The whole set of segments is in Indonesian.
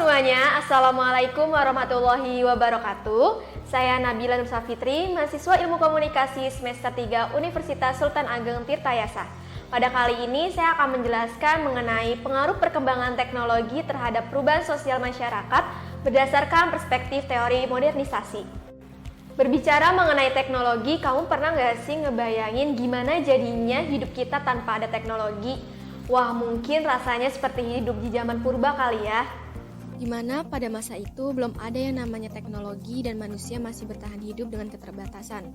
semuanya, Assalamualaikum warahmatullahi wabarakatuh. Saya Nabila Nur Safitri, mahasiswa Ilmu Komunikasi semester 3 Universitas Sultan Ageng Tirtayasa. Pada kali ini saya akan menjelaskan mengenai pengaruh perkembangan teknologi terhadap perubahan sosial masyarakat berdasarkan perspektif teori modernisasi. Berbicara mengenai teknologi, kamu pernah nggak sih ngebayangin gimana jadinya hidup kita tanpa ada teknologi? Wah, mungkin rasanya seperti hidup di zaman purba kali ya. Dimana pada masa itu belum ada yang namanya teknologi dan manusia masih bertahan hidup dengan keterbatasan.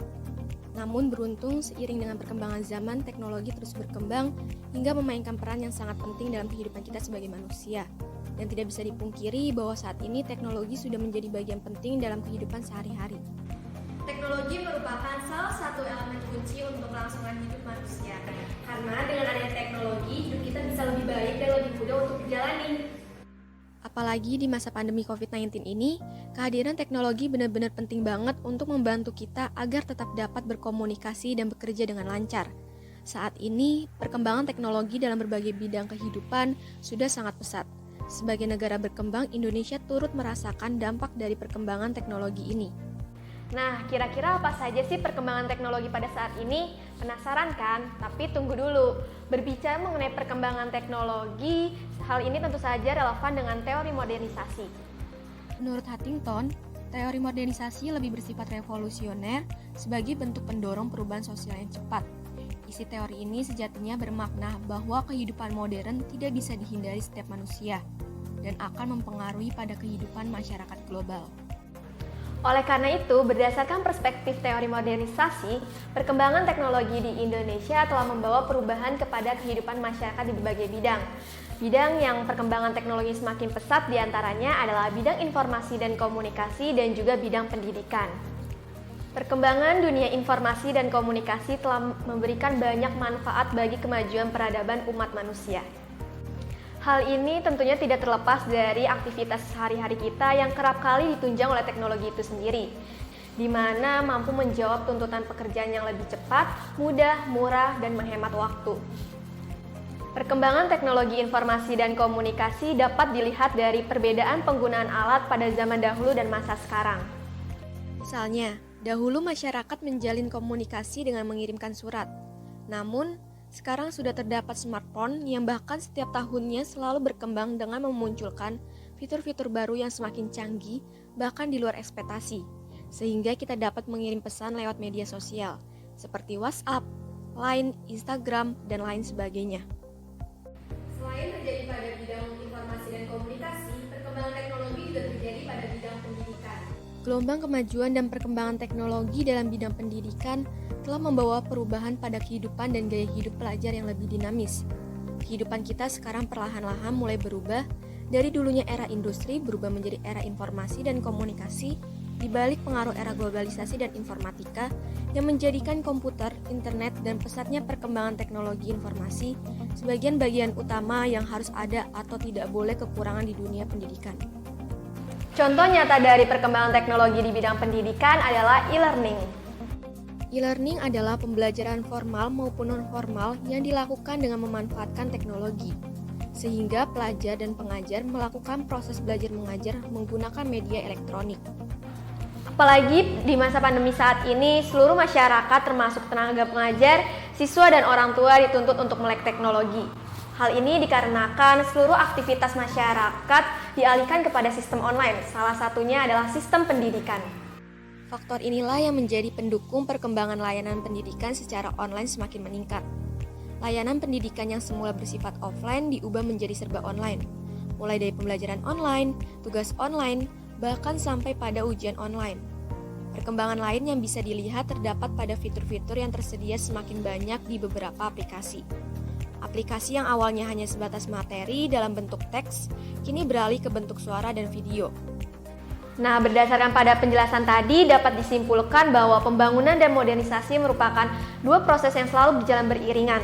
Namun beruntung seiring dengan perkembangan zaman, teknologi terus berkembang hingga memainkan peran yang sangat penting dalam kehidupan kita sebagai manusia. Dan tidak bisa dipungkiri bahwa saat ini teknologi sudah menjadi bagian penting dalam kehidupan sehari-hari. Teknologi merupakan salah satu elemen kunci untuk kelangsungan hidup manusia. Karena dengan adanya teknologi, hidup kita bisa lebih baik dan lebih mudah untuk dijalani. Apalagi di masa pandemi COVID-19 ini, kehadiran teknologi benar-benar penting banget untuk membantu kita agar tetap dapat berkomunikasi dan bekerja dengan lancar. Saat ini, perkembangan teknologi dalam berbagai bidang kehidupan sudah sangat pesat. Sebagai negara berkembang, Indonesia turut merasakan dampak dari perkembangan teknologi ini. Nah, kira-kira apa saja sih perkembangan teknologi pada saat ini? Penasaran kan? Tapi tunggu dulu. Berbicara mengenai perkembangan teknologi, hal ini tentu saja relevan dengan teori modernisasi. Menurut Huntington, teori modernisasi lebih bersifat revolusioner sebagai bentuk pendorong perubahan sosial yang cepat. Isi teori ini sejatinya bermakna bahwa kehidupan modern tidak bisa dihindari setiap manusia dan akan mempengaruhi pada kehidupan masyarakat global. Oleh karena itu, berdasarkan perspektif teori modernisasi, perkembangan teknologi di Indonesia telah membawa perubahan kepada kehidupan masyarakat di berbagai bidang. Bidang yang perkembangan teknologi semakin pesat diantaranya adalah bidang informasi dan komunikasi dan juga bidang pendidikan. Perkembangan dunia informasi dan komunikasi telah memberikan banyak manfaat bagi kemajuan peradaban umat manusia. Hal ini tentunya tidak terlepas dari aktivitas sehari-hari kita yang kerap kali ditunjang oleh teknologi itu sendiri, di mana mampu menjawab tuntutan pekerjaan yang lebih cepat, mudah, murah, dan menghemat waktu. Perkembangan teknologi informasi dan komunikasi dapat dilihat dari perbedaan penggunaan alat pada zaman dahulu dan masa sekarang. Misalnya, dahulu masyarakat menjalin komunikasi dengan mengirimkan surat. Namun, sekarang sudah terdapat smartphone yang bahkan setiap tahunnya selalu berkembang dengan memunculkan fitur-fitur baru yang semakin canggih, bahkan di luar ekspektasi. Sehingga kita dapat mengirim pesan lewat media sosial, seperti WhatsApp, Line, Instagram, dan lain sebagainya. Selain terjadi pada bidang informasi dan komunikasi, perkembangan teknologi juga terjadi pada bidang pendidikan. Gelombang kemajuan dan perkembangan teknologi dalam bidang pendidikan telah membawa perubahan pada kehidupan dan gaya hidup pelajar yang lebih dinamis. Kehidupan kita sekarang perlahan-lahan mulai berubah dari dulunya era industri berubah menjadi era informasi dan komunikasi di balik pengaruh era globalisasi dan informatika yang menjadikan komputer, internet, dan pesatnya perkembangan teknologi informasi sebagian bagian utama yang harus ada atau tidak boleh kekurangan di dunia pendidikan. Contoh nyata dari perkembangan teknologi di bidang pendidikan adalah e-learning. E-learning adalah pembelajaran formal maupun non-formal yang dilakukan dengan memanfaatkan teknologi, sehingga pelajar dan pengajar melakukan proses belajar mengajar menggunakan media elektronik. Apalagi di masa pandemi saat ini, seluruh masyarakat termasuk tenaga pengajar, siswa dan orang tua dituntut untuk melek teknologi. Hal ini dikarenakan seluruh aktivitas masyarakat dialihkan kepada sistem online, salah satunya adalah sistem pendidikan. Faktor inilah yang menjadi pendukung perkembangan layanan pendidikan secara online semakin meningkat. Layanan pendidikan yang semula bersifat offline diubah menjadi serba online, mulai dari pembelajaran online, tugas online, bahkan sampai pada ujian online. Perkembangan lain yang bisa dilihat terdapat pada fitur-fitur yang tersedia semakin banyak di beberapa aplikasi. Aplikasi yang awalnya hanya sebatas materi dalam bentuk teks, kini beralih ke bentuk suara dan video. Nah, berdasarkan pada penjelasan tadi, dapat disimpulkan bahwa pembangunan dan modernisasi merupakan dua proses yang selalu berjalan beriringan.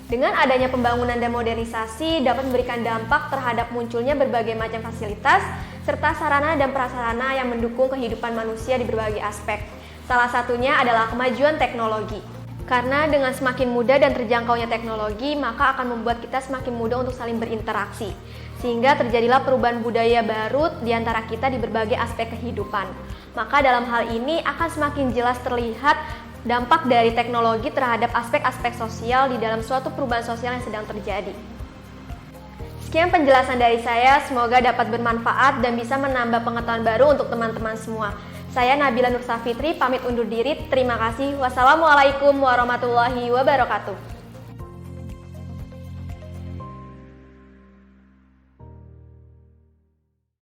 Dengan adanya pembangunan dan modernisasi dapat memberikan dampak terhadap munculnya berbagai macam fasilitas, serta sarana dan prasarana yang mendukung kehidupan manusia di berbagai aspek. Salah satunya adalah kemajuan teknologi. Karena dengan semakin mudah dan terjangkaunya teknologi, maka akan membuat kita semakin mudah untuk saling berinteraksi. Sehingga terjadilah perubahan budaya baru di antara kita di berbagai aspek kehidupan. Maka dalam hal ini akan semakin jelas terlihat dampak dari teknologi terhadap aspek-aspek sosial di dalam suatu perubahan sosial yang sedang terjadi. Sekian penjelasan dari saya, semoga dapat bermanfaat dan bisa menambah pengetahuan baru untuk teman-teman semua. Saya Nabila Nursafitri, pamit undur diri. Terima kasih. Wassalamualaikum warahmatullahi wabarakatuh.